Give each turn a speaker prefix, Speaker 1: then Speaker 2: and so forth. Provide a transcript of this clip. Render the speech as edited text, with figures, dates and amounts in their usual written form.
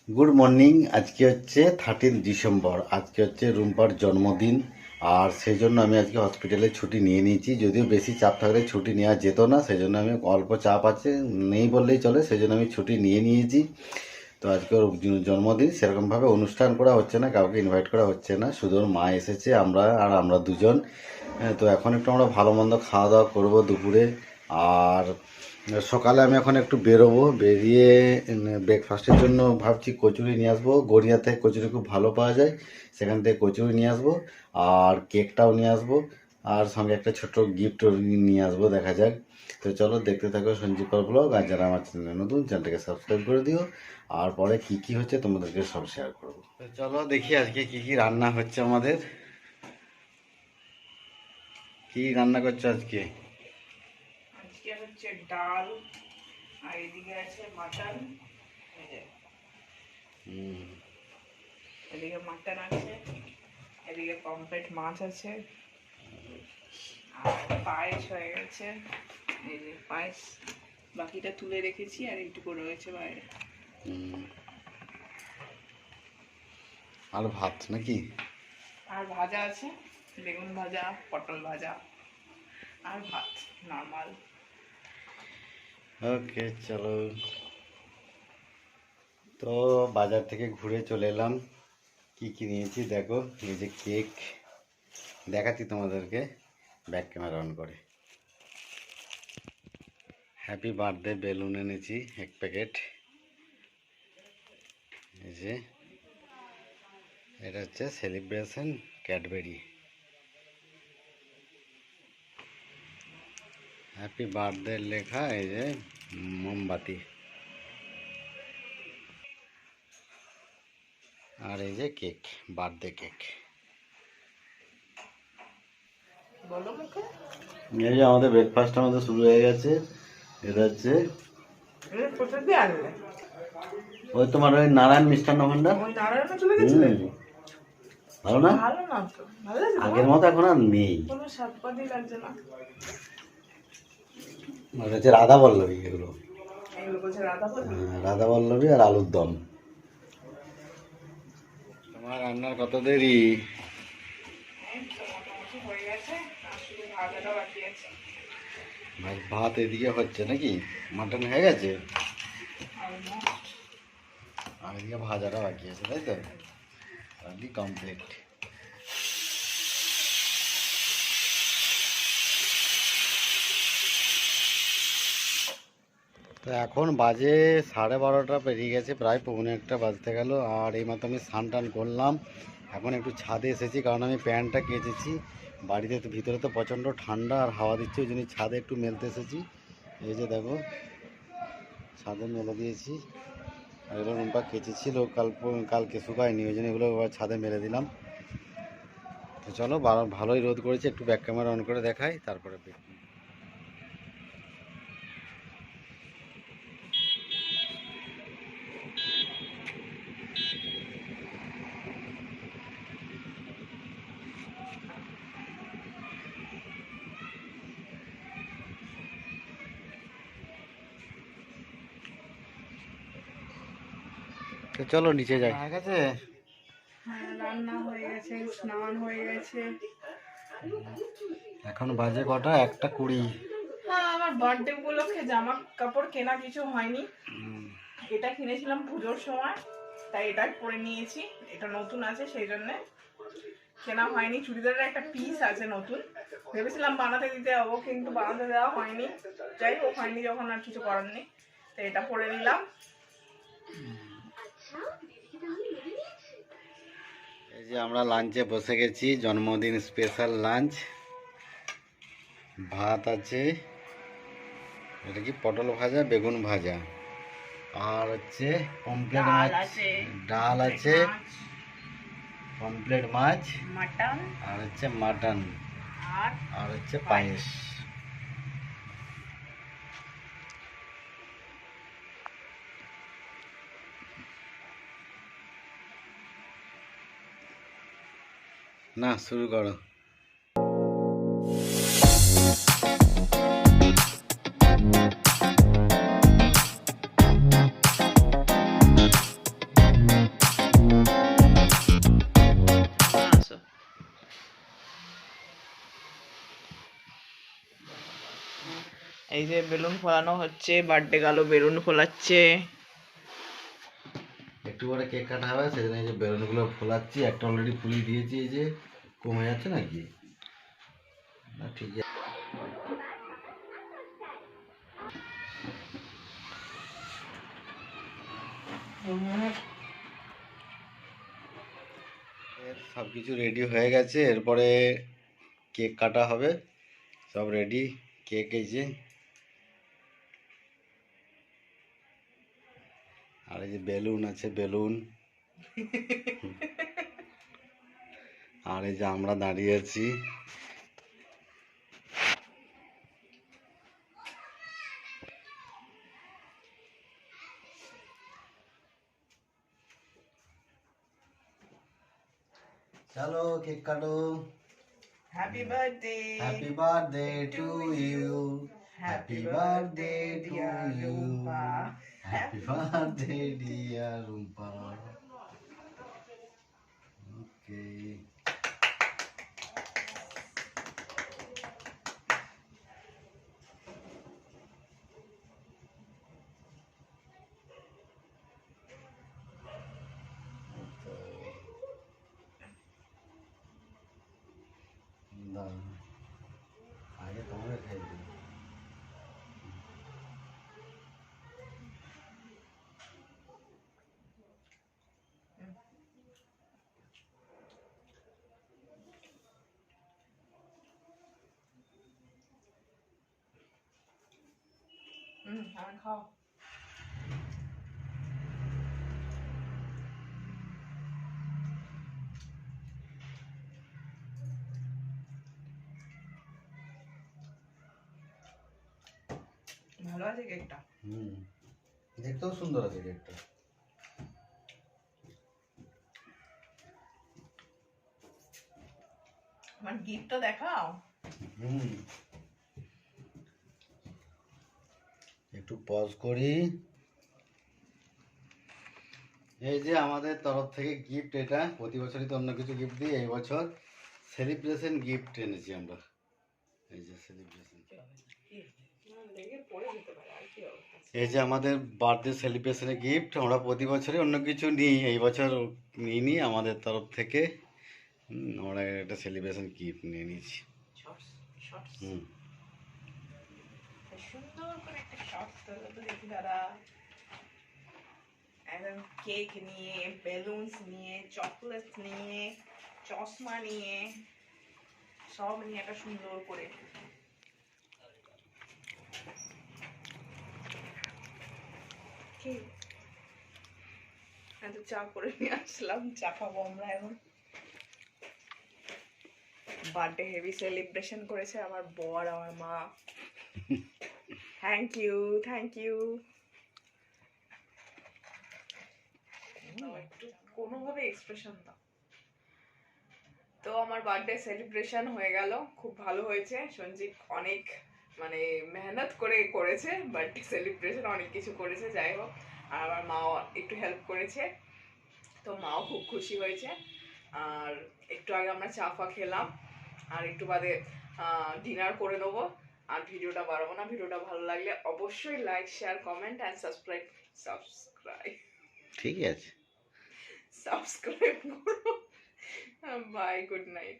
Speaker 1: Good morning. আজকে হচ্ছে 13 December. আজকে হচ্ছে রুম্পার জন্মদিন, আর সেই জন্য আমি আজকে হসপিটালে ছুটি নিয়ে নিয়েছি। যদিও বেশি চাপ থাকলে ছুটি নেওয়া যেত না, সেই জন্য আমি অল্প চাপ আছে নেই বললেই চলে, সেই জন্য আমি ছুটি নিয়ে নিয়েছি। তো আজকে ওর জন্মদিন, সেরকমভাবে অনুষ্ঠান করা হচ্ছে না, কাউকে ইনভাইট করা হচ্ছে না, শুধু ওর মা এসেছে, আমরা দুজন। তো এখন একটু আমরা ভালো মন্দ খাওয়া দাওয়া করবো দুপুরে। আর সকালে আমি এখন একটু বেরোবো, বেরিয়ে ব্রেকফাস্টের জন্য ভাবছি কচুরি নিয়ে আসবো। গড়িয়া থেকে কচুরি খুব ভালো পাওয়া যায়, সেখান থেকে কচুরি নিয়ে আসবো, আর কেকটাও নিয়ে আসবো, আর সঙ্গে একটা ছোট গিফটও নিয়ে আসবো, দেখা যাক। তো চলো দেখতে থাকো সঞ্জীব পাল ব্লগ। আর যারা আমার চ্যানেলে নতুন, চ্যানেলটাকে সাবস্ক্রাইব করে দিও। আর পরে কি কি হচ্ছে তোমাদেরকে সব শেয়ার করবো। তো চলো দেখি আজকে কি কি রান্না হচ্ছে আমাদের। কি রান্না করছো আজকে?
Speaker 2: আজকে হচ্ছে ডাল, আর এদিকে আছে মাটন। এদিকে মাটন আছে, এদিকে পমফ্রেট মাছ আছে, আর পায়েস হয়ে গেছে। এই যে পায়েস, বাকিটা তুলে রেখেছি আর এইটুকু রয়েছে বাইরে।
Speaker 1: আর ভাত নাকি?
Speaker 2: আর ভাজা আছে, বেগুন ভাজা, পটল ভাজা, আর ভাত নর্মাল।
Speaker 1: ওকে চলো। তো বাজার থেকে ঘুরে চলে এলাম। কি কি নিয়েছি দেখো, এই যে কেক, দেখাচ্ছি তোমাদেরকে ব্যাক ক্যামেরা অন করে। হ্যাপি বার্থডে বেলুন এনেছি 1 প্যাকেট। এই যে এটা হচ্ছে সেলিব্রেশন ক্যাডবেরি। হ্যাপি বার্থডে লেখা, এই যে মোমবাতি, আর এই যে কেক, বার্থডে কেক।
Speaker 2: বলো মুখে।
Speaker 1: এই যে আমাদের ব্রেকফাস্ট আমাদের শুরু হয়ে গেছে। এটা হচ্ছে
Speaker 2: কোথা দিয়ে আনলে?
Speaker 1: ওই তোমার ওই নারায়ণ মিষ্টান্ন ভান্ডার।
Speaker 2: ওই নারায়ণে চলে গেছিলে?
Speaker 1: ভালো না?
Speaker 2: ভালো না তো, ভালো লাগছে না?
Speaker 1: আগের মতো এখন আর নেই।
Speaker 2: কোনো স্বাদ পাতি লাগছে না।
Speaker 1: ওটা হচ্ছে রাধা বল্লভী, এগুলো
Speaker 2: এগুলো বলছে রাধা বল।
Speaker 1: রাধা বল্লভী আর আলুর দম। তোমার রান্নার কত দেরি?
Speaker 2: মোটামুটি হয়ে গেছে, আর শুধু ভাজাটা বাকি আছে।
Speaker 1: ভাত এদিকে হচ্ছে নাকি? মাটন হয়ে গেছে, আর এদিকে ভাজাটা বাকি আছে, তাই তো? Already complete. তো এখন বাজে 12:30 পেরিয়ে গেছে, প্রায় 1:15 বাজতে গেল। আর এইমাত্র আমি স্নান টান করলাম, এখন একটু ছাদে এসেছি, কারণ আমি প্যান্টটা কেচেছি। বাড়িতে তো ভিতরে তো প্রচণ্ড ঠান্ডা আর হাওয়া দিচ্ছে, ওই জন্য ছাদে একটু মেলতে এসেছি। এই যে দেখো, ছাদে মেলে দিয়েছি। আর এগুলো রুম্পা কেচেছিল কালকে, শুকায়নি, ওই জন্য এগুলো এবার ছাদে মেলে দিলাম। তো চলো, ভালোই রোদ করেছে, একটু ব্যাক ক্যামেরা অন করে দেখাই, তারপরে তো চলো নিচে যাই। ঠিক আছে,
Speaker 2: হ্যাঁ, রান্না হয়ে গেছে, স্নান হয়ে গেছে।
Speaker 1: এখন বাজে কটা? 1:20।
Speaker 2: হ্যাঁ, আমার বার্থডে উপলক্ষে জামা কাপড় কেনা কিছু হয়নি। এটা কিনেছিলাম পুজোর সময়, তাই এটা পরে নিয়েছি। এটা নতুন আছে, সেই জন্য কেনা হয়নি। চুড়িদারের একটা পিস আছে নতুন, ভেবেছিলাম বানাতে দিতে যাবো, কিন্তু বানাতে দেওয়া হয়নি। যাই হোক, হয়নি যখন আর কিছু করার নেই, তো এটা পরে নিলাম।
Speaker 1: এই যে আমরা লাঞ্চে বসে গেছি, জন্মদিন স্পেশাল লাঞ্চ। ভাত আছে, এটা কি পটল ভাজা, বেগুন ভাজা, আর হচ্ছে পমফ্রেট মাছ, ডাল আছে, পমফ্রেট মাছ,
Speaker 2: মাটন,
Speaker 1: আর হচ্ছে মাটন, আর হচ্ছে পায়েস। না, শুরু করো।
Speaker 2: যে বেলুন ফোলানো হচ্ছে, বার্থডে গালো বেলুন ফোলাচ্ছে।
Speaker 1: একটু পরে কেক কাটা হবে, সেজন্য এই যে বেলুনগুলো ফোলাচ্ছি। একটা অলরেডি ফুলিয়ে দিয়েছি, এই যে কমে যাচ্ছে নাকি না, ঠিক আছে। সব কিছু রেডি হয়ে গেছে, এরপরে কেক কাটা হবে। সব রেডি, কেক এই যে, আর এই যে বেলুন আছে, বেলুন। আর এই যে আমরা দাঁড়িয়ে আছি। চলো কেক কাটো।
Speaker 2: Happy birthday,
Speaker 1: happy birthday to you, happy birthday to
Speaker 2: dear
Speaker 1: you,
Speaker 2: Rumpa,
Speaker 1: happy birthday dear Rumpa. Okay, দাও আগে তোমাকে খাই দিই।
Speaker 2: আমি খাও। ভালো আছে কেকটা?
Speaker 1: দেখতেও সুন্দর আছে কেকটা।
Speaker 2: আমার গিফটটা দেখাও।
Speaker 1: একটু পজ করি। এই যে আমাদের তরফ থেকে গিফট, এটা প্রতি বছরই তো অন্য কিছু গিফট দিই, এই বছর সেলিব্রেশন গিফট এনেছি আমরা। এই যে সেলিব্রেশন, এই যে আমাদের বার্থডে সেলিব্রেশনের গিফট। আমরা প্রতি বছরই অন্য কিছু নিই, এই বছর নিইনি। আমাদের তরফ থেকে আমরা একটা সেলিব্রেশন গিফট নিয়ে নিয়েছি।
Speaker 2: সুন্দর করে একটা শর্টস তো দেখি দাদা, একদম কেক নিয়ে, বেলুনস নিয়ে, চকলেট নিয়ে, চশমা নিয়ে, সব নিয়ে একটা সুন্দর করে। এত চা করে নিয়ে আসলাম, চা খাবো আমরা এখন। বার্থডে হেভি সেলিব্রেশন করেছে আমার বর, আমার মা। Thank you, thank you. একটু কোনোভাবে এক্সপ্রেশন দাও। তো আমার বার্থডে সেলিব্রেশন হয়ে গেল, খুব ভালো হয়েছে। সঞ্জীব অনেক মানে মেহনত করে করেছে, বার্থডে সেলিব্রেশন অনেক কিছু করেছে, যাই হোক। আর আমার মাও একটু হেল্প করেছে, তো মাও খুব খুশি হয়েছে। আর একটু আগে আমরা চা ফা খেলাম, আর একটু বাদে ডিনার করে নেবো। আর ভিডিওটা বাড়াবো না। ভিডিওটা ভালো লাগলে অবশ্যই like, share, comment and subscribe.
Speaker 1: ঠিক আছে,
Speaker 2: সাবস্ক্রাইব করো। Bye, good night.